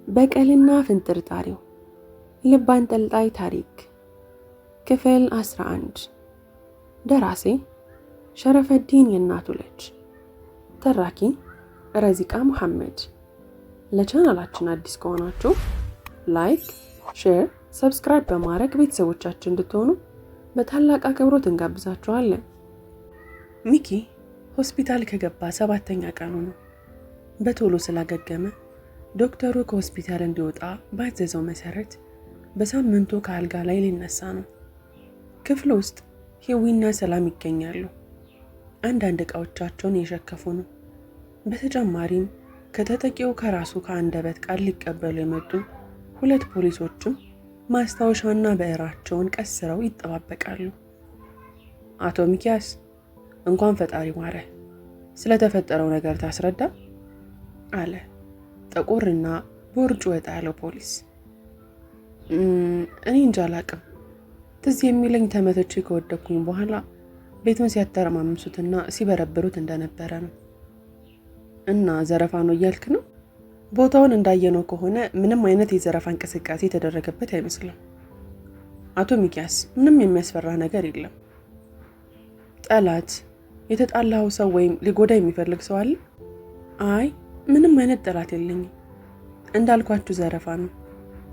በቀልና ፍንጥርጣሪው ልብ አንጠልጣይ ታሪክ ክፍል 11 ደራሲ ሸረፈዲን የእናቱ ልጅ ተራኪ ረዚቃ መሐመድ። ለቻናላችን አዲስ ከሆናችሁ ላይክ፣ ሼር፣ ሰብስክራይብ በማድረግ ቤተሰቦቻችን እንድትሆኑ በታላቅ አክብሮት እንጋብዛችኋለን። ሚኪ ሆስፒታል ከገባ 7ኛ ቀኑ ነው። በቶሎ ስላገገመ ዶክተሩ ከሆስፒታል እንዲወጣ ባዘዘው መሰረት በሳምንቱ ከአልጋ ላይ ሊነሳ ነው። ክፍል ውስጥ ሂዊና ሰላም ይገኛሉ። አንዳንድ ዕቃዎቻቸውን እየሸከፉ ነው። በተጨማሪም ከተጠቂው ከራሱ ከአንደበት ቃል ሊቀበሉ የመጡ 2 ፖሊሶችም ማስታወሻና ብዕራቸውን ቀስረው ይጠባበቃሉ። አቶ ሚኪያስ እንኳን ፈጣሪ ማረ፣ ስለተፈጠረው ነገር ታስረዳ አለ ጥቁርና ቦርጩ ወጣ ያለው ፖሊስ። እኔ እንጃ አላቅም። ትዝ የሚለኝ ተመትቼ ከወደኩኝ በኋላ ቤቱን ሲያተረማምሱትና ሲበረብሩት እንደነበረ ነው። እና ዘረፋ ነው እያልክ ነው? ቦታውን እንዳየነው ከሆነ ምንም አይነት የዘረፋ እንቅስቃሴ የተደረገበት አይመስልም። አቶ ሚኪያስ ምንም የሚያስፈራ ነገር የለም። ጠላት፣ የተጣላው ሰው ወይም ሊጎዳ የሚፈልግ ሰው አለ? አይ ምንም አይነት ጠላት የለኝም። እንዳልኳችሁ ዘረፋ ነው።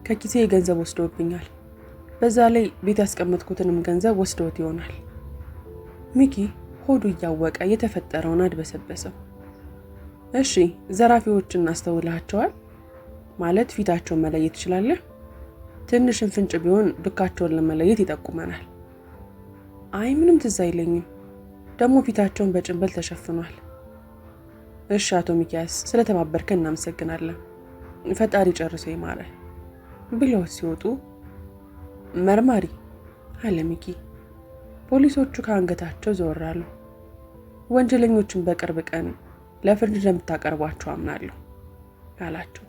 ከኪሴ ገንዘብ ወስዶብኛል። በዛ ላይ ቤት ያስቀመጥኩትንም ገንዘብ ወስዶት ይሆናል። ሚኪ ሆዱ እያወቀ የተፈጠረውን አድበሰበሰው። እሺ ዘራፊዎችን እናስተውላቸዋል ማለት ፊታቸውን መለየት ትችላለህ? ትንሽን ፍንጭ ቢሆን ዱካቸውን ለመለየት ይጠቁመናል። አይ ምንም ትዝ አይለኝም። ደግሞ ፊታቸውን በጭንብል ተሸፍኗል። እሺ አቶ ሚኪያስ ስለተባበርከን እናመሰግናለን። ፈጣሪ ጨርሶ ይማረ ብለው ሲወጡ መርማሪ አለ ሚኪ። ፖሊሶቹ ከአንገታቸው ዘወራሉ። ወንጀለኞችን በቅርብ ቀን ለፍርድ እንደምታቀርቧቸው አምናለሁ አላቸው።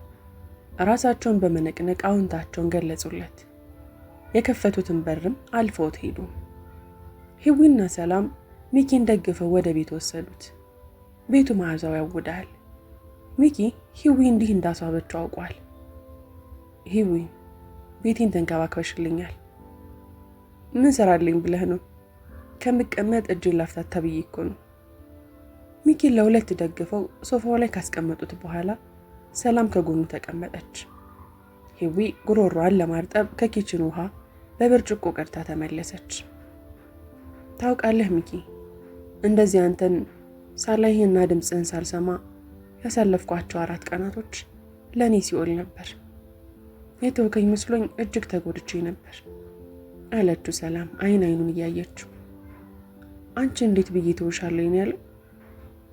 ራሳቸውን በመነቅነቅ አዎንታቸውን ገለጹለት። የከፈቱትን በርም አልፈውት ሄዱ። ሂዊና ሰላም ሚኪን ደግፈው ወደ ቤት ወሰዱት። ቤቱ መዓዛው ያውዳል። ሚኪ ሂዊ እንዲህ እንዳስዋበችው አውቋል። ሂዊ ቤቴን ተንከባክበሽልኛል። ምን ሰራልኝ ብለህ ነው? ከምቀመጥ እጄን ላፍታት ተብዬ እኮ ነው። ሚኪን ለሁለት ደግፈው ሶፋው ላይ ካስቀመጡት በኋላ ሰላም ከጎኑ ተቀመጠች። ሂዊ ጉሮሯን ለማርጠብ ከኪችን ውሃ በብርጭቆ ቀድታ ተመለሰች። ታውቃለህ ሚኪ፣ እንደዚህ አንተን ሳላይህና ድምፅህን ሳልሰማ ያሳለፍኳቸው 4 ቀናቶች ለእኔ ሲኦል ነበር። የተወከኝ መስሎኝ እጅግ ተጎድቼ ነበር አለችው ሰላም አይን አይኑን እያየችው። አንቺ እንዴት ብዬ ትውሻለኝ ያለው?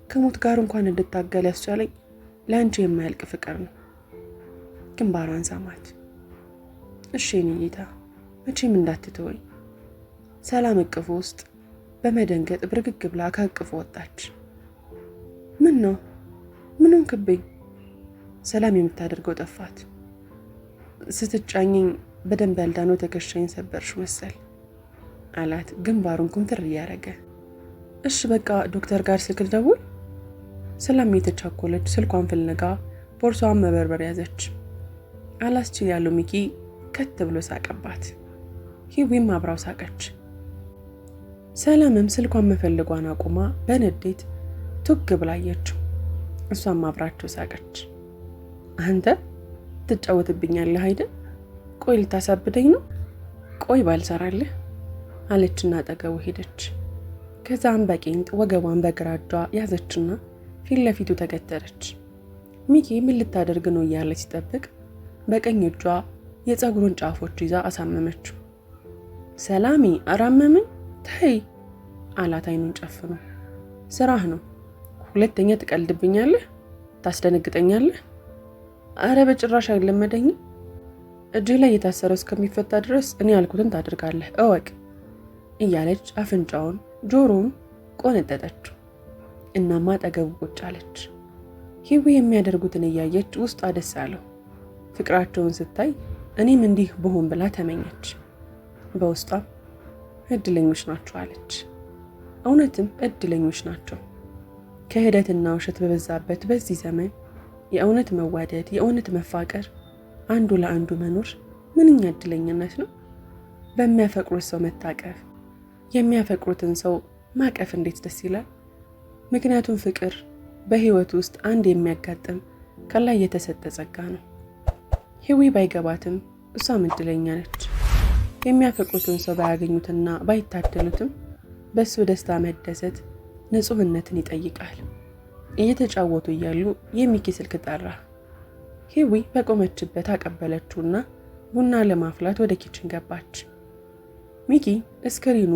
ከሞት ጋር እንኳን እንድታገል ያስቻለኝ ለአንቺ የማያልቅ ፍቅር ነው። ግንባሯን ሳማት። እሺ የኔ ጌታ መቼም እንዳትተወኝ። ሰላም እቅፉ ውስጥ በመደንገጥ ብርግግ ብላ ከእቅፉ ወጣች። ምን ነው? ምንም ክብኝ። ሰላም የምታደርገው ጠፋት። ስትጫኘኝ በደንብ ያልዳነው ትከሻዬን ሰበርሽ መሰል አላት ግንባሩን ኩምትር እያደረገ። እሺ በቃ ዶክተር ጋር ስልክ ልደውል። ሰላም የተቻኮለች ስልኳን ፍልነጋ ቦርሳዋን መበርበር ያዘች። አላስችል ያለው ሚኪ ከት ብሎ ሳቀባት። ሂዊም አብራው ሳቀች። ሰላምም ስልኳን መፈልጓን አቁማ በንዴት ቱግ ብላየችው። እሷም አብራቸው ሳቀች። አንተ ትጫወትብኛለህ አይደል? ቆይ ልታሳብደኝ ነው? ቆይ ባልሰራልህ አለችና አጠገቡ ሄደች። ከዛም በቂንጥ ወገቧን በግራ እጇ ያዘችና ፊት ለፊቱ ተገተረች። ሚኪ ምን ልታደርግ ነው እያለ ሲጠብቅ በቀኝ እጇ የፀጉሩን ጫፎች ይዛ አሳመመችው። ሰላሚ አራመመኝ ተይ አላት አይኑን ጨፍኖ። ስራህ ነው። ሁለተኛ ትቀልድብኛለህ? ታስደነግጠኛለህ? አረ በጭራሽ አይለመደኝም። እጅ ላይ የታሰረው እስከሚፈታ ድረስ እኔ ያልኩትን ታደርጋለህ እወቅ እያለች አፍንጫውን ጆሮውን ቆነጠጠችው። እናማ አጠገቡ ቁጭ አለች። ሂዊ የሚያደርጉትን እያየች ውስጧ ደስ አለው። ፍቅራቸውን ስታይ እኔም እንዲህ ብሆን ብላ ተመኘች። በውስጧም እድለኞች ናቸው አለች። እውነትም እድለኞች ናቸው። ክህደትና ውሸት በበዛበት በዚህ ዘመን የእውነት መዋደድ፣ የእውነት መፋቀር አንዱ ለአንዱ መኖር ምንኛ እድለኛነት ነው። በሚያፈቅሩት ሰው መታቀፍ፣ የሚያፈቅሩትን ሰው ማቀፍ እንዴት ደስ ይላል። ምክንያቱም ፍቅር በህይወት ውስጥ አንድ የሚያጋጥም ከላይ የተሰጠ ጸጋ ነው። ህዊ ባይገባትም እሷም እድለኛ ነች። የሚያፈቅሩትን ሰው ባያገኙትና ባይታደሉትም በሱ ደስታ መደሰት ንጹህነትን ይጠይቃል። እየተጫወቱ እያሉ የሚኪ ስልክ ጠራ። ህዊ በቆመችበት አቀበለችውና ቡና ለማፍላት ወደ ኪችን ገባች። ሚኪ ስክሪኑ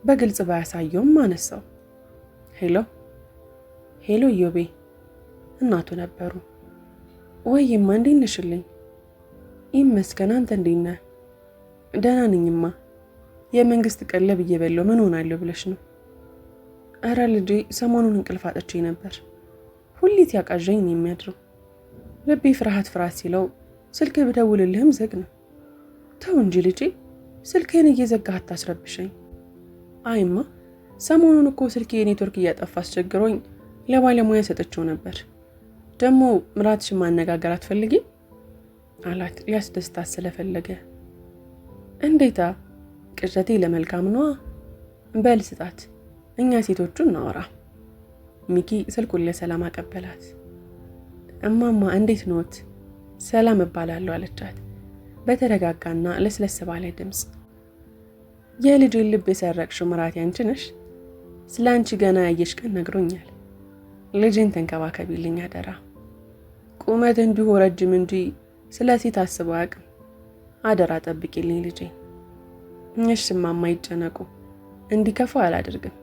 በግልጽ ባያሳየውም አነሳው። ሄሎ ኢዮቤ፣ እናቱ ነበሩ። ወይማ እንዴት ነሽልኝ? ይመስገን፣ አንተ እንዴት ነህ? ደህና ነኝማ። የመንግስት ቀለብ እየበላሁ ምን ሆናለሁ ብለሽ ነው? አረ ልጄ ሰሞኑን እንቅልፍ አጥቼ ነበር። ሁሌት ያቃዣኝ ነው የሚያድረው። ልቤ ፍርሃት ሲለው ስልክ ብደውልልህም ዘግ ነው። ተው እንጂ ልጄ፣ ስልክህን እየዘጋህ አታስረብሸኝ። አይማ ሰሞኑን እኮ ስልኬ ኔትወርክ እያጠፋ አስቸግሮኝ ለባለሙያ ሰጥቼው ነበር። ደግሞ ምራትሽን ማነጋገር አትፈልጊም አላት ሊያስደስታት ስለፈለገ። እንዴታ፣ ቅዠቴ ለመልካም ነዋ። በል ስጣት፣ እኛ ሴቶቹ እናወራ። ሚኪ ስልኩን ለሰላም አቀበላት። እማማ እንዴት ኖት? ሰላም እባላለሁ አለቻት በተረጋጋና ለስለስ ባለ ድምፅ። የልጄን ልብ የሰረቅሽው ምራቴ አንቺ ነሽ። ስለ አንቺ ገና ያየሽ ቀን ነግሮኛል። ልጄን ተንከባከቢልኝ አደራ። ቁመት እንዲሁ ረጅም እንጂ ስለ ሴት አስበው አያውቅም። አደራ ጠብቂልኝ ልጄ። እሺ እማማ ይጨነቁ፣ እንዲከፋ አላደርግም።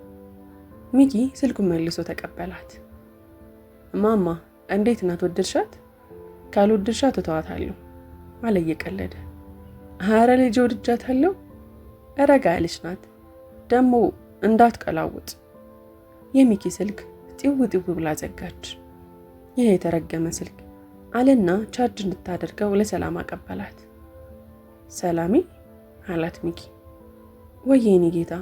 ሚኪ ስልኩን መልሶ ተቀበላት። እማማ እንዴት ናት? ወደድሻት? ካልወደድሻት እተዋታለሁ አለ እየቀለደ። ኧረ ልጄ ወድጃታለሁ። ረጋ ያለች ናት፣ ደግሞ እንዳትቀላውጥ። የሚኪ ስልክ ጢው ብላ ዘጋች። ይህ የተረገመ ስልክ አለና ቻርጅ እንድታደርገው ለሰላም አቀበላት። ሰላሜ አላት ሚኪ። ወይኔ ጌታ፣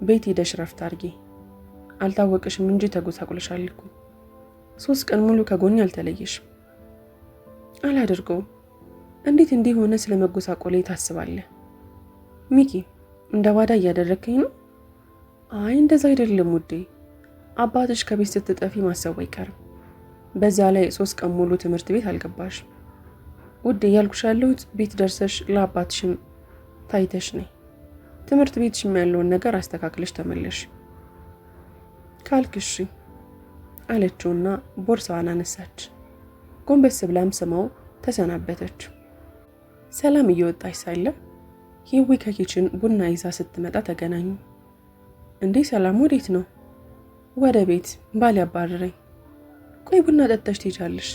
ቤት ሄደሽ ረፍት አድርጊ። አልታወቅሽም እንጂ ተጎሳቁለሻል እኮ። 3 ቀን ሙሉ ከጎኔ አልተለየሽም። አላደርገውም። እንዴት እንዲህ ሆነ? ስለመጎሳቆሌ ታስባለህ? ሚኪ እንደ ባዳ እያደረከኝ ነው። አይ እንደዛ አይደለም ውዴ። አባትሽ ከቤት ስትጠፊ ማሰቡ አይቀርም። በዛ ላይ 3 ቀን ሙሉ ትምህርት ቤት አልገባሽም። ውዴ እያልኩሽ ያለሁት ቤት ደርሰሽ ለአባትሽም ታይተሽ ነይ። ትምህርት ቤትሽም ያለውን ነገር አስተካክለሽ ተመለሽ ካልክሽ አለችውና ቦርሳዋን አነሳች። ጎንበስ ብላም ስማው ተሰናበተች። ሰላም እየወጣች ሳለ ሂዊ ከኪችን ቡና ይዛ ስትመጣ ተገናኙ። እንዴ ሰላም ወዴት ነው? ወደ ቤት፣ ባል ያባረረኝ። ቆይ ቡና ጠጥተሽ ትሄጃለሽ?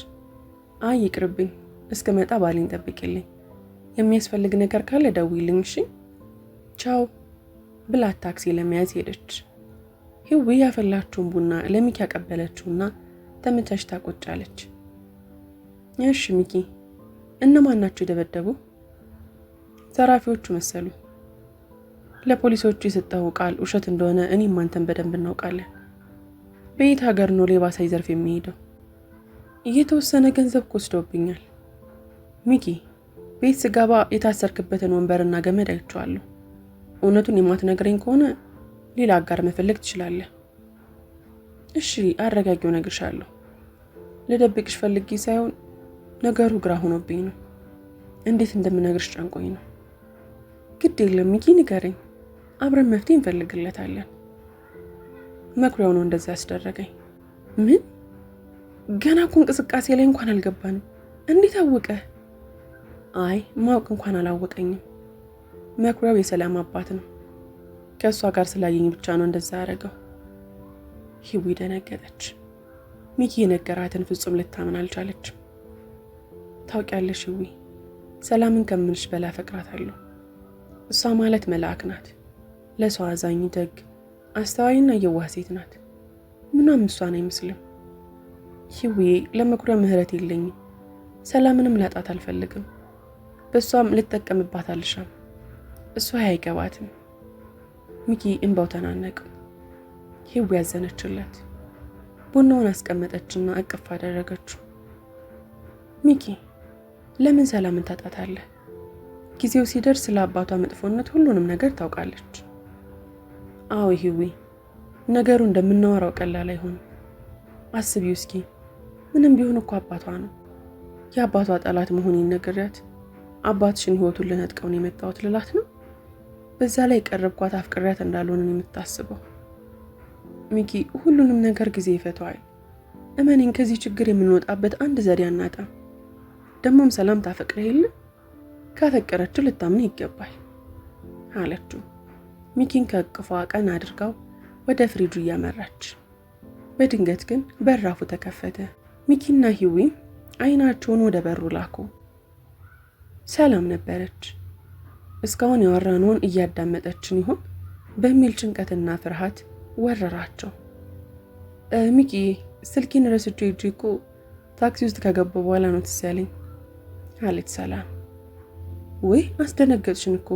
አይ ይቅርብኝ፣ እስከመጣ ባሌን ጠብቂልኝ። የሚያስፈልግ ነገር ካለ ደውይልኝ እሺ? ቻው ብላት ታክሲ ለመያዝ ሄደች። ሂዊ ያፈላችውን ቡና ለሚኪ ያቀበለችውና ተመቻችታ ቁጭ አለች። እሺ ሚኪ፣ እነማን ናቸው የደበደቡ? ዘራፊዎቹ መሰሉ። ለፖሊሶቹ የሰጠው ቃል ውሸት እንደሆነ እኔም አንተን በደንብ እናውቃለን። በየት ሀገር ነው ሌባ ሳይዘርፍ የሚሄደው? እየተወሰነ ገንዘብ ወስደውብኛል። ሚኪ፣ ቤት ስገባ የታሰርክበትን ወንበርና ገመድ አይቼዋለሁ። እውነቱን የማትነግረኝ ከሆነ ሌላ አጋር መፈለግ ትችላለህ። እሺ አረጋጊው፣ እነግርሻለሁ። ልደብቅሽ ፈልጌ ሳይሆን ነገሩ ግራ ሆኖብኝ ነው። እንዴት እንደምነግርሽ ጨንቆኝ ነው። ግድ የለም ሚኪ ንገረኝ፣ አብረን መፍትሄ እንፈልግለታለን። መኩሪያው ነው እንደዛ ያስደረገኝ። ምን? ገና እኮ እንቅስቃሴ ላይ እንኳን አልገባንም። እንዴት አወቀ? አይ ማወቅ እንኳን አላወቀኝም። መኩሪያው የሰላም አባት ነው። ከእሷ ጋር ስላየኝ ብቻ ነው እንደዛ ያደረገው። ሂዊ ደነገጠች። ሚኪ የነገራትን ፍጹም ልታምን አልቻለችም። ታውቂያለሽ ሂዊ፣ ሰላምን ከምንሽ በላይ አፈቅራታለሁ። እሷ ማለት መልአክ ናት። ለሰው አዛኝ፣ ደግ፣ አስተዋይና የዋህ ሴት ናት። ምንም እሷን አይመስልም። ሂዊ ለመኩሪያ ምህረት የለኝም። ሰላምንም ላጣት አልፈልግም። በሷም ልጠቀምባት አልሻም። እሷ አይገባትም። ሚኪ እንባው ተናነቀ። ሂዊ ያዘነችለት። ቡናውን አስቀመጠችና እቅፍ አደረገችው። ሚኪ ለምን ሰላምን ታጣታለህ? ጊዜው ሲደርስ ስለ አባቷ መጥፎነት ሁሉንም ነገር ታውቃለች። አዎ ሂዊ፣ ነገሩ እንደምናወራው ቀላል አይሆንም። አስቢው እስኪ፣ ምንም ቢሆን እኮ አባቷ ነው። የአባቷ ጠላት መሆኔን ነግሬያት አባትሽን ህይወቱን ልነጥቀው ነው የመጣሁት ልላት ነው? በዛ ላይ ቀረብኳት አፍቅሬያት እንዳልሆነ ነው የምታስበው። ሚኪ፣ ሁሉንም ነገር ጊዜ ይፈታዋል። እመኔን፣ ከዚህ ችግር የምንወጣበት አንድ ዘዴ አናጣም። ደሞም ሰላም ታፈቅረህ የለ? ካፈቀረችው ልታምን ይገባል አለችው። ሚኪን ከእቅፏ ቀን አድርጋው ወደ ፍሪጁ እያመራች፣ በድንገት ግን በራፉ ተከፈተ። ሚኪና ሂዊ አይናቸውን ወደ በሩ ላኩ። ሰላም ነበረች። እስካሁን ያወራነውን እያዳመጠችን ይሆን በሚል ጭንቀትና ፍርሃት ወረራቸው። ሚኪ፣ ስልኬን ረስቼ ሄጄ እኮ ታክሲ ውስጥ ከገባሁ በኋላ ነው ትዝ ያለኝ አለች ሰላም። ወይ አስደነገጥሽን እኮ፣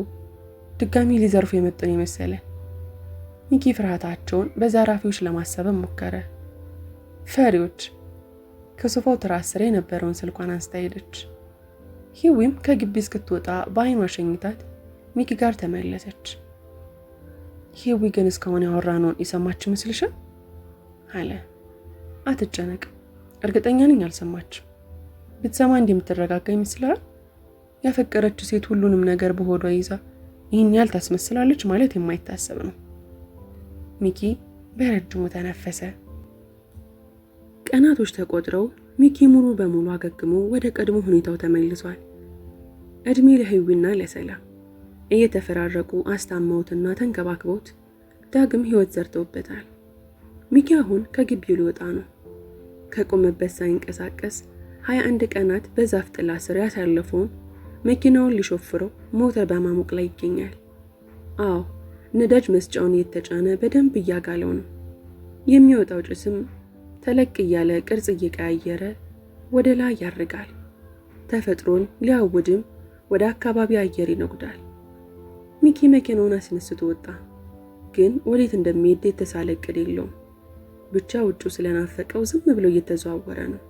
ድጋሚ ሊዘርፉ የመጡን የመሰለ። ሚኪ ፍርሃታቸውን በዘራፊዎች ለማሰብም ሞከረ። ፈሪዎች። ከሶፋው ትራስ ስር የነበረውን ስልኳን አንስታ ሄደች። ሂዊም ከግቢ እስክትወጣ በአይኗ ሸኝታት ሚኪ ጋር ተመለሰች። ሂዊ ግን እስካሁን ያወራነውን የሰማች ይመስልሻል? አለ። አትጨነቅ፣ እርግጠኛ ነኝ አልሰማችም። ብትሰማ እንደምትረጋጋ ይመስላል? ያፈቀረች ሴት ሁሉንም ነገር በሆዷ ይዛ ይህን ያህል ታስመስላለች ማለት የማይታሰብ ነው። ሚኪ በረጅሙ ተነፈሰ። ቀናቶች ተቆጥረው ሚኪ ሙሉ በሙሉ አገግሞ ወደ ቀድሞ ሁኔታው ተመልሷል። እድሜ ለህዊና ለሰላም እየተፈራረቁ አስታመውትና ተንከባክበውት ዳግም ህይወት ዘርተውበታል። ሚኪ አሁን ከግቢው ሊወጣ ነው። ከቆመበት ሳይንቀሳቀስ 21 ቀናት በዛፍ ጥላ ስር ያሳለፈውን መኪናውን ሊሾፍረው ሞተር በማሞቅ ላይ ይገኛል። አዎ፣ ነዳጅ መስጫውን እየተጫነ በደንብ እያጋለው ነው። የሚወጣው ጭስም ተለቅ እያለ ቅርጽ እየቀያየረ ወደ ላይ ያርጋል። ተፈጥሮን ሊያውድም ወደ አካባቢ አየር ይነጉዳል። ሚኪ መኪናውን አስነስቶ ወጣ። ግን ወዴት እንደሚሄድ የተሳለ እቅድ የለውም። ብቻ ውጭው ስለናፈቀው ዝም ብሎ እየተዘዋወረ ነው።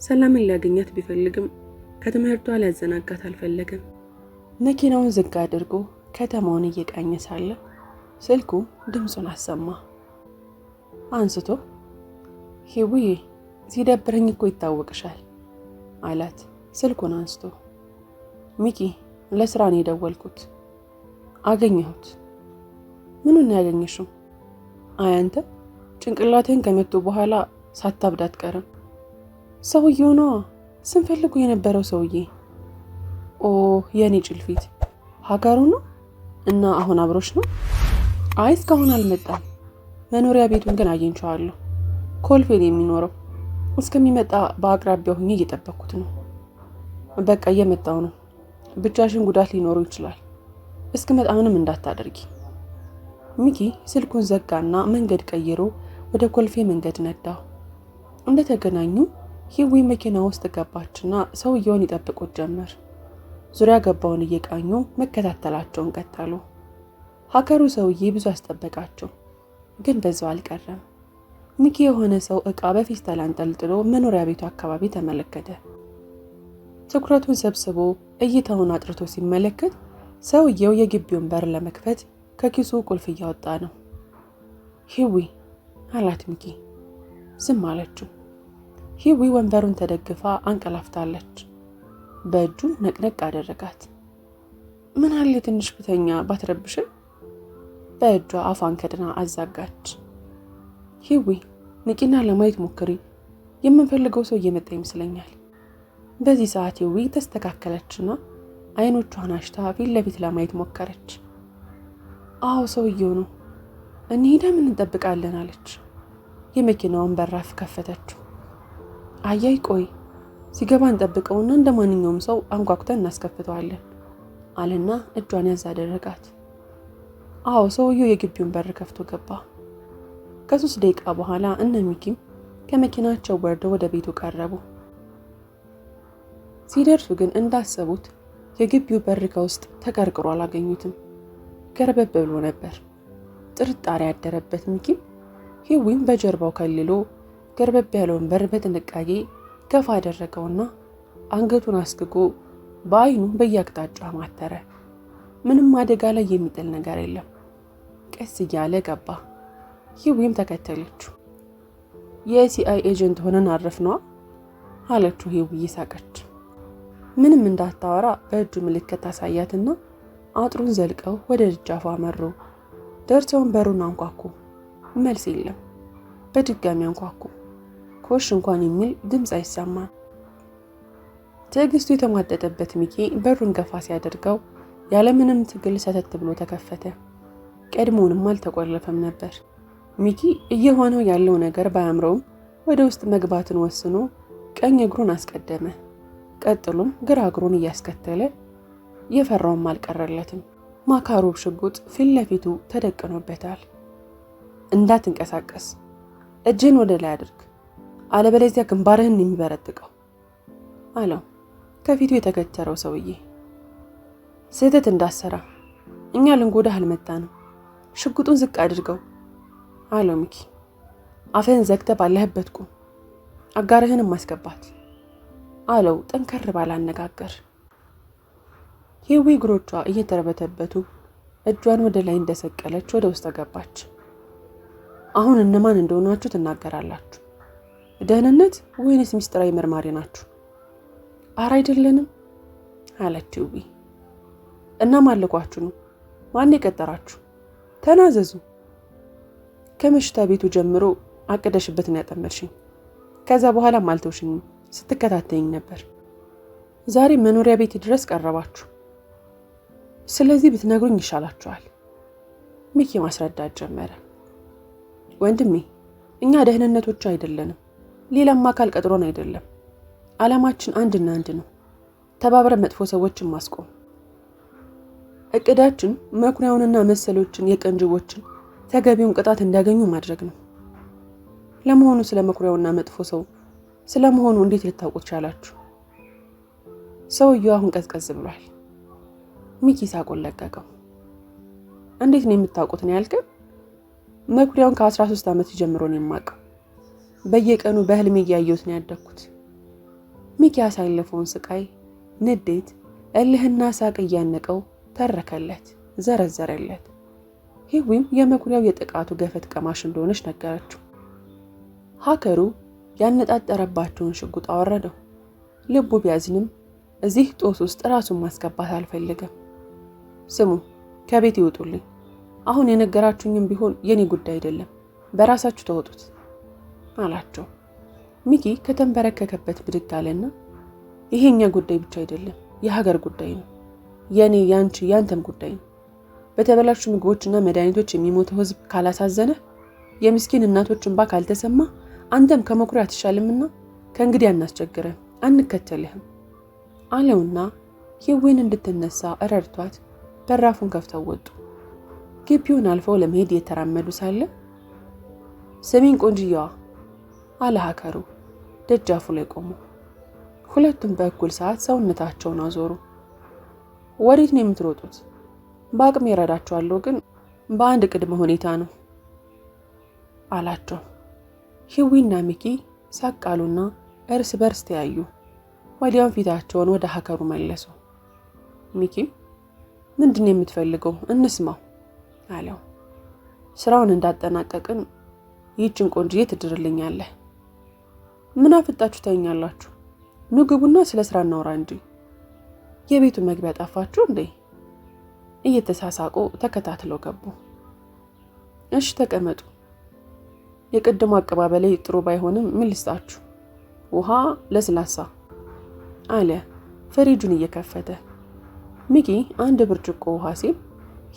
ሰላምን ሊያገኛት ቢፈልግም ከትምህርቷ ሊያዘናጋት አልፈለገም። መኪናውን ዝግ አድርጎ ከተማውን እየቃኘ ሳለ ስልኩ ድምፁን አሰማ። አንስቶ ሂዊ፣ ሲደብረኝ እኮ ይታወቅሻል አላት። ስልኩን አንስቶ ሚኪ፣ ለስራ ነው የደወልኩት። አገኘሁት። ምኑን ነው ያገኘሽው? አይ አንተ ጭንቅላቴን ከመቱ በኋላ ሳታብድ አትቀርም። ሰውዬው ነው ስንፈልጉ የነበረው ሰውዬ። ኦ የኔ ጭልፊት፣ ሀገሩ ነው እና አሁን አብሮሽ ነው? አይ እስካሁን አልመጣም። መኖሪያ ቤቱን ግን አግኝቼዋለሁ። ኮልፌን የሚኖረው እስከሚመጣ በአቅራቢያው ሆኜ እየጠበቅኩት ነው። በቃ እየመጣው ነው። ብቻሽን ጉዳት ሊኖረው ይችላል። እስከመጣ ምንም እንዳታደርጊ። ሚኪ ስልኩን ዘጋና መንገድ ቀይሮ ወደ ኮልፌ መንገድ ነዳው። እንደተገናኙ ሂዊ መኪና ውስጥ ገባችና ሰውየውን ይጠብቁት ጀመር። ዙሪያ ገባውን እየቃኙ መከታተላቸውን ቀጠሉ። ሀከሩ ሰውዬ ብዙ አስጠበቃቸው፣ ግን በዛው አልቀረም። ሚኪ የሆነ ሰው እቃ በፌስታል አንጠልጥሎ መኖሪያ ቤቱ አካባቢ ተመለከተ። ትኩረቱን ሰብስቦ እይታውን አጥርቶ ሲመለከት ሰውየው የግቢውን በር ለመክፈት ከኪሱ ቁልፍ እያወጣ ነው። ሂዊ አላት ሚኪ። ዝም አለችው። ሂዊ ወንበሩን ተደግፋ አንቀላፍታለች። በእጁ ነቅነቅ አደረጋት። ምን አለ ትንሽ ብተኛ ባትረብሽን? በእጇ አፏን ከድና አዛጋች። ሂዊ ንቂና ለማየት ሞክሪ፣ የምንፈልገው ሰው እየመጣ ይመስለኛል። በዚህ ሰዓት ሂዊ ተስተካከለችና አይኖቿን አሽታ ፊት ለፊት ለማየት ሞከረች። አዎ ሰውየው ነው፣ እንሂዳ ምን እንጠብቃለን አለች። የመኪናውን በራፍ ከፈተችው። አያይ ቆይ ሲገባ እንጠብቀውና እንደ ማንኛውም ሰው አንኳኩተን እናስከፍተዋለን አለና እጇን ያዝ አደረጋት። አዎ ሰውየው የግቢውን በር ከፍቶ ገባ። ከ3 ደቂቃ በኋላ እነ ሚኪም ከመኪናቸው ወርደው ወደ ቤቱ ቀረቡ። ሲደርሱ ግን እንዳሰቡት የግቢው በር ከውስጥ ተቀርቅሮ አላገኙትም። ገርበብ ብሎ ነበር። ጥርጣሬ ያደረበት ሚኪም ሂዊም በጀርባው ከልሎ ገርበብ ያለውን በር በጥንቃቄ ገፋ አደረገውና አንገቱን አስግጎ በአይኑ በየአቅጣጫው ማተረ። ምንም አደጋ ላይ የሚጥል ነገር የለም። ቀስ እያለ ገባ። ሂዊም ተከተለችው። የሲአይ ኤጀንት ሆነን አረፍነዋ አለችው ሂዊ እየሳቀች። ምንም እንዳታወራ በእጁ ምልክት አሳያትና አጥሩን ዘልቀው ወደ ደጃፉ አመሩ። ደርሰውን በሩን አንኳኩ። መልስ የለም። በድጋሚ አንኳኩ። ኮሽ እንኳን የሚል ድምፅ አይሰማም። ትዕግስቱ የተሟጠጠበት ሚኪ በሩን ገፋ ሲያደርገው ያለምንም ትግል ሰተት ብሎ ተከፈተ። ቀድሞውንም አልተቆለፈም ነበር። ሚኪ እየሆነው ያለው ነገር ባያምረውም ወደ ውስጥ መግባትን ወስኖ ቀኝ እግሩን አስቀደመ። ቀጥሎም ግራ እግሩን እያስከተለ የፈራውም አልቀረለትም። ማካሮብ ሽጉጥ ፊት ለፊቱ ተደቅኖበታል። እንዳትንቀሳቀስ፣ እጅን ወደ ላይ አድርግ፣ አለበለዚያ ግንባርህን የሚበረጥቀው አለው ከፊቱ የተገተረው ሰውዬ። ስህተት እንዳሰራ፣ እኛ ልንጎዳህ አልመጣንም፣ ሽጉጡን ዝቅ አድርገው አለው ሚኪ። አፍህን ዘግተህ ባለህበት ቁም፣ አጋርህንም ማስገባት አለው ጠንከር ባለ አነጋገር። ሂዊ እግሮቿ እየተረበተበቱ እጇን ወደ ላይ እንደሰቀለች ወደ ውስጥ ገባች። አሁን እነማን እንደሆናችሁ ትናገራላችሁ? ደህንነት ወይንስ ሚስጥራዊ መርማሪ ናችሁ? አረ አይደለንም አለች ሂዊ። እና ማልኳችሁ ነው? ማን የቀጠራችሁ? ተናዘዙ። ከመሽታ ቤቱ ጀምሮ አቅደሽበትን ያጠመድሽኝ፣ ከዛ በኋላ ማልተውሽኝ፣ ስትከታተይኝ ነበር። ዛሬ መኖሪያ ቤት ድረስ ቀረባችሁ። ስለዚህ ብትነግሩኝ ይሻላችኋል። ሚኪ ማስረዳት ጀመረ። ወንድሜ፣ እኛ ደህንነቶች አይደለንም፣ ሌላም አካል ቀጥሮን አይደለም። ዓላማችን አንድና አንድ ነው፣ ተባብረን መጥፎ ሰዎችን ማስቆም። እቅዳችን መኩሪያውንና መሰሎችን የቀንጅቦችን ተገቢውን ቅጣት እንዲያገኙ ማድረግ ነው። ለመሆኑ ስለ መኩሪያውና መጥፎ ሰው ስለመሆኑ እንዴት ልታውቁት ቻላችሁ? ሰውየው አሁን ቀዝቀዝ ብሏል። ሚኪ ሳቁን ለቀቀው። እንዴት ነው የምታውቁት ነው ያልከኝ? መኩሪያውን ከ13 ዓመት ጀምሮ ነው የማውቀው። በየቀኑ በህልሜ እያየሁት ነው ያደግኩት። ሚኪ ያሳለፈውን ስቃይ፣ ንዴት፣ እልህና ሳቅ እያነቀው ተረከለት፣ ዘረዘረለት። ሂዊም የመኩሪያው የጥቃቱ ገፈት ቀማሽ እንደሆነች ነገረችው። ሀከሩ ያነጣጠረባቸውን ሽጉጥ አወረደው። ልቡ ቢያዝንም እዚህ ጦስ ውስጥ ራሱን ማስገባት አልፈልግም። ስሙ፣ ከቤት ይወጡልኝ። አሁን የነገራችሁኝም ቢሆን የኔ ጉዳይ አይደለም፣ በራሳችሁ ተወጡት አላቸው። ሚኪ ከተንበረከከበት ብድግ አለና ይሄኛ ጉዳይ ብቻ አይደለም፣ የሀገር ጉዳይ ነው። የኔ፣ ያንቺ፣ ያንተም ጉዳይ ነው። በተበላሹ ምግቦችና መድኃኒቶች የሚሞተው ህዝብ ካላሳዘነ፣ የምስኪን እናቶች እንባ ካልተሰማ አንተም ከመኩሪያ አትሻልምና ከእንግዲህ አናስቸግረን፣ አንከተልህም አለውና ሂዊን እንድትነሳ ረድቷት በራፉን ከፍተው ወጡ። ግቢውን አልፈው ለመሄድ እየተራመዱ ሳለ ስሚኝ ቆንጅየዋ አለ ሀከሩ ደጃፉ ላይ ቆሞ። ሁለቱም በእኩል ሰዓት ሰውነታቸውን አዞሩ። ወዴት ነው የምትሮጡት? በአቅሜ እረዳችኋለሁ፣ ግን በአንድ ቅድመ ሁኔታ ነው አላቸው። ሂዊና ሚኪ ሳቃሉና እርስ በርስ ተያዩ። ወዲያውን ፊታቸውን ወደ ሀከሩ መለሱ። ሚኪ ምንድን ነው የምትፈልገው? እንስማው አለው። ስራውን እንዳጠናቀቅን ይህችን ቆንጅዬ ትድርልኛለህ። ምን አፍጣችሁ ታኛላችሁ? ኑ ግቡና ስለ ስራ እናውራ እንጂ። የቤቱ መግቢያ ጠፋችሁ እንዴ? እየተሳሳቁ ተከታትለው ገቡ። እሺ ተቀመጡ። የቅድሙ አቀባበሌ ጥሩ ባይሆንም ምን ልስጣችሁ? ውሃ፣ ለስላሳ አለ ፍሪጁን እየከፈተ። ሚኪ አንድ ብርጭቆ ውሃ ሲል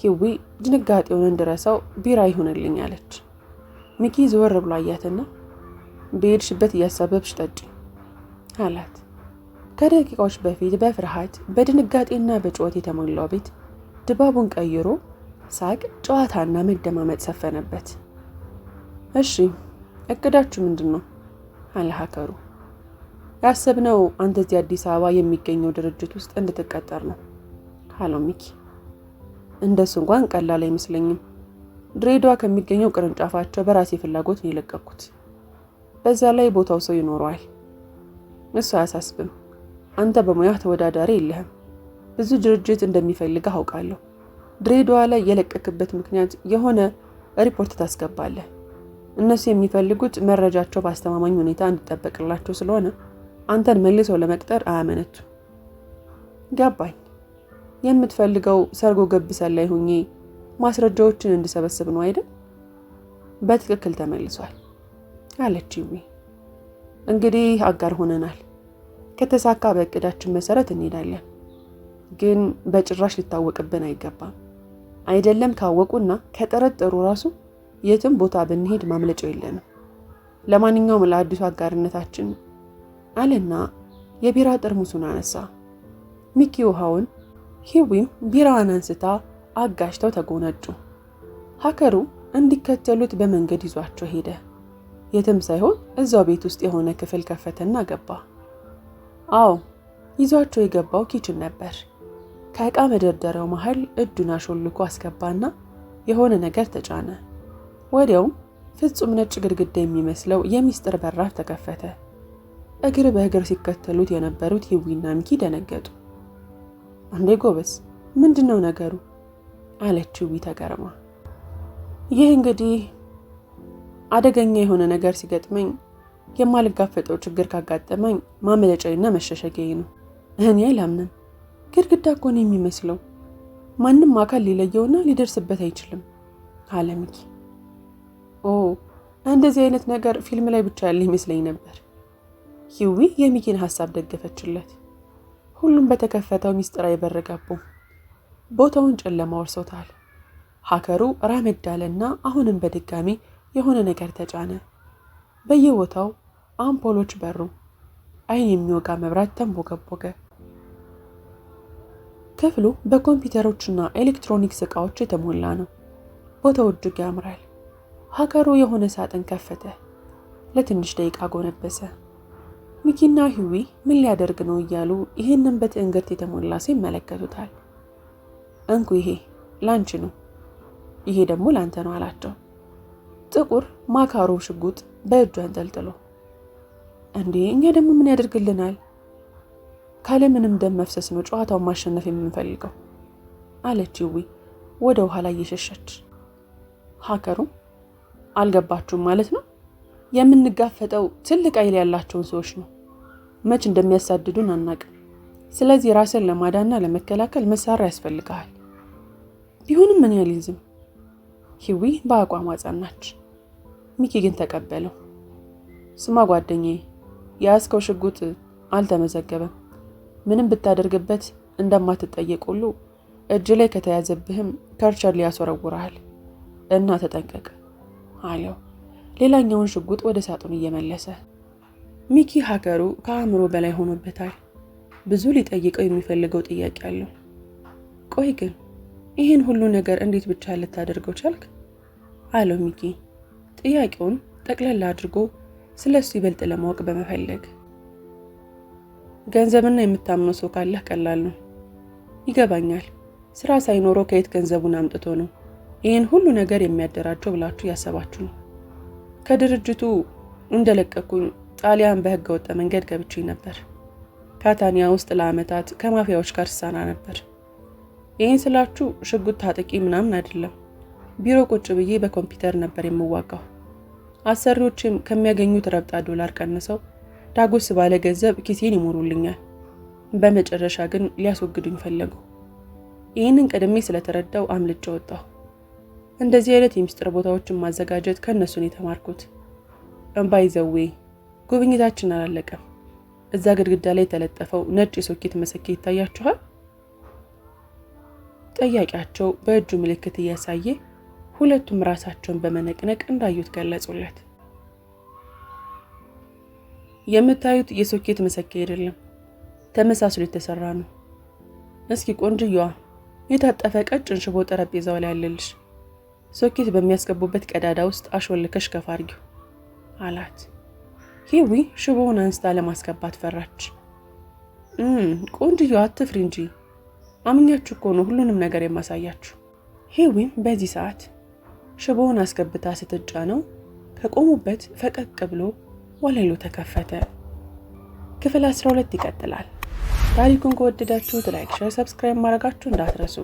ሂዊ ድንጋጤውን እንድረሳው ቢራ ይሁንልኝ አለች። ሚኪ ዘወር ብሎ አያትና በሄድሽበት እያሳበብሽ ጠጪ አላት። ከደቂቃዎች በፊት በፍርሃት በድንጋጤና በጩኸት የተሞላው ቤት ድባቡን ቀይሮ ሳቅ፣ ጨዋታና መደማመጥ ሰፈነበት። እሺ እቅዳችሁ ምንድን ነው? አለ ሀከሩ። ያሰብነው አንተ እዚህ አዲስ አበባ የሚገኘው ድርጅት ውስጥ እንድትቀጠር ነው አለው ሚኪ። እንደሱ እንኳን ቀላል አይመስለኝም። ድሬዳዋ ከሚገኘው ቅርንጫፋቸው በራሴ ፍላጎት ነው የለቀኩት። በዛ ላይ ቦታው ሰው ይኖረዋል። እሱ አያሳስብም። አንተ በሙያ ተወዳዳሪ የለህም። ብዙ ድርጅት እንደሚፈልግህ አውቃለሁ። ድሬዳዋ ላይ የለቀክበት ምክንያት የሆነ ሪፖርት ታስገባለህ። እነሱ የሚፈልጉት መረጃቸው በአስተማማኝ ሁኔታ እንዲጠበቅላቸው ስለሆነ አንተን መልሰው ለመቅጠር አያመነቱ። ገባኝ። የምትፈልገው ሰርጎ ገብ ሰላይ ሆኜ ማስረጃዎችን እንድሰበስብ ነው አይደል? በትክክል ተመልሷል አለች ይዊ። እንግዲህ አጋር ሆነናል። ከተሳካ በእቅዳችን መሰረት እንሄዳለን። ግን በጭራሽ ሊታወቅብን አይገባም። አይደለም ካወቁና ከጠረጠሩ ራሱ የትም ቦታ ብንሄድ ማምለጫው የለንም። ለማንኛውም ለአዲሱ አጋርነታችን አለና የቢራ ጠርሙሱን አነሳ። ሚኪ ውሃውን፣ ሂዊም ቢራዋን አንስታ አጋሽተው ተጎነጩ። ሀከሩ እንዲከተሉት በመንገድ ይዟቸው ሄደ። የትም ሳይሆን እዛው ቤት ውስጥ የሆነ ክፍል ከፈተና ገባ። አዎ ይዟቸው የገባው ኪችን ነበር። ከዕቃ መደርደሪያው መሃል እጁን አሾልኮ አስገባና የሆነ ነገር ተጫነ። ወዲያውም ፍጹም ነጭ ግድግዳ የሚመስለው የሚስጥር በራፍ ተከፈተ። እግር በእግር ሲከተሉት የነበሩት ሂዊና ሚኪ ደነገጡ። አንዴ ጎበዝ፣ ምንድነው ነገሩ? አለች ሂዊ ተገርማ። ይህ እንግዲህ አደገኛ የሆነ ነገር ሲገጥመኝ የማልጋፈጠው ችግር ካጋጠመኝ ማመለጫዬና መሸሸጊያዬ ነው። እኔ አላምንም። ግድግዳ እኮ ነው የሚመስለው። ማንም አካል ሊለየውና ሊደርስበት አይችልም አለ ሚኪ። ኦ እንደዚህ አይነት ነገር ፊልም ላይ ብቻ ያለ ይመስለኝ ነበር። ሂዊ የሚኪን ሐሳብ ደገፈችለት። ሁሉም በተከፈተው ሚስጥራዊ በር ገቡ። ቦታውን ጨለማ ወርሶታል። ሀከሩ ራመድ አለና አሁንም በድጋሚ የሆነ ነገር ተጫነ። በየቦታው አምፖሎች በሩ። አይን የሚወጋ መብራት ተንቦገቦገ። ክፍሉ በኮምፒውተሮችና ኤሌክትሮኒክስ ዕቃዎች የተሞላ ነው። ቦታው እጅግ ያምራል። ሀከሩ የሆነ ሳጥን ከፈተ። ለትንሽ ደቂቃ ጎነበሰ። ሚኪና ሂዊ ምን ሊያደርግ ነው እያሉ ይህንን በትዕግርት የተሞላ ሰው ይመለከቱታል። እንኩ ይሄ ላንቺ ነው፣ ይሄ ደግሞ ላንተ ነው አላቸው። ጥቁር ማካሮ ሽጉጥ በእጁ አንጠልጥሎ። እንዴ እኛ ደግሞ ምን ያደርግልናል? ካለ ምንም ደም መፍሰስ ነው ጨዋታውን ማሸነፍ የምንፈልገው አለች ሂዊ ወደ ኋላ እየሸሸች። ሀከሩ አልገባችሁም ማለት ነው? የምንጋፈጠው ትልቅ ኃይል ያላቸውን ሰዎች ነው። መች እንደሚያሳድዱን አናውቅም። ስለዚህ ራስን ለማዳንና ለመከላከል መሳሪያ ያስፈልጋል። ቢሆንም ምን ያልይዝም። ሂዊ በአቋም ጸናች። ሚኪ ግን ተቀበለው። ስማ ጓደኛዬ፣ የያዝከው ሽጉጥ አልተመዘገበም። ምንም ብታደርግበት እንደማትጠየቅ ሁሉ እጅ ላይ ከተያዘብህም ከርቸር ሊያስወረውራል እና ተጠንቀቅ አለው፣ ሌላኛውን ሽጉጥ ወደ ሳጥኑ እየመለሰ። ሚኪ ሀከሩ ከአእምሮ በላይ ሆኖበታል። ብዙ ሊጠይቀው የሚፈልገው ጥያቄ አለው። ቆይ ግን ይህን ሁሉ ነገር እንዴት ብቻ ልታደርገው ቻልክ? አለው ሚኪ ጥያቄውን ጠቅለል አድርጎ ስለሱ ይበልጥ ለማወቅ በመፈለግ። ገንዘብና የምታምነው ሰው ካለህ ቀላል ነው። ይገባኛል። ስራ ሳይኖረው ከየት ገንዘቡን አምጥቶ ነው ይህን ሁሉ ነገር የሚያደራጀው ብላችሁ ያሰባችሁ ነው። ከድርጅቱ እንደለቀኩኝ ጣሊያን በህገ ወጥ መንገድ ገብቼ ነበር። ካታኒያ ውስጥ ለአመታት ከማፊያዎች ጋር ሰና ነበር። ይህን ስላችሁ ሽጉጥ ታጥቂ ምናምን አይደለም። ቢሮ ቁጭ ብዬ በኮምፒውተር ነበር የምዋጋው። አሰሪዎችም ከሚያገኙት ረብጣ ዶላር ቀንሰው ዳጎስ ባለ ገንዘብ ኪሴን ይሞሩልኛል። በመጨረሻ ግን ሊያስወግዱኝ ፈለጉ። ይህንን ቀድሜ ስለተረዳው አምልጬ ወጣሁ። እንደዚህ አይነት የሚስጥር ቦታዎችን ማዘጋጀት ከነሱ ነው የተማርኩት። ባይዘዌ ጉብኝታችን አላለቀም። እዛ ግድግዳ ላይ የተለጠፈው ነጭ የሶኬት መሰኪያ ይታያችኋል? ጠያቂያቸው በእጁ ምልክት እያሳየ ሁለቱም ራሳቸውን በመነቅነቅ እንዳዩት ገለጹለት። የምታዩት የሶኬት መሰኪያ አይደለም፣ ተመሳስሎ የተሰራ ነው። እስኪ ቆንጅየዋ የታጠፈ ቀጭን ሽቦ ጠረጴዛው ላይ አለልሽ። ሶኬት በሚያስገቡበት ቀዳዳ ውስጥ አሾልከሽ ከፍ አድርጊው አላት። ሂዊ ሽቦውን አንስታ ለማስገባት ፈራች። ቆንጅየዋ አትፍሪ እንጂ አምኛችሁ እኮ ነው ሁሉንም ነገር የማሳያችሁ። ሂዊም በዚህ ሰዓት ሽቦውን አስገብታ ስትጫነው ከቆሙበት ፈቀቅ ብሎ ወለሉ ተከፈተ። ክፍል 12 ይቀጥላል። ታሪኩን ከወደዳችሁት ላይክ፣ ሼር፣ ሰብስክራይብ ማድረጋችሁ እንዳትረሱ።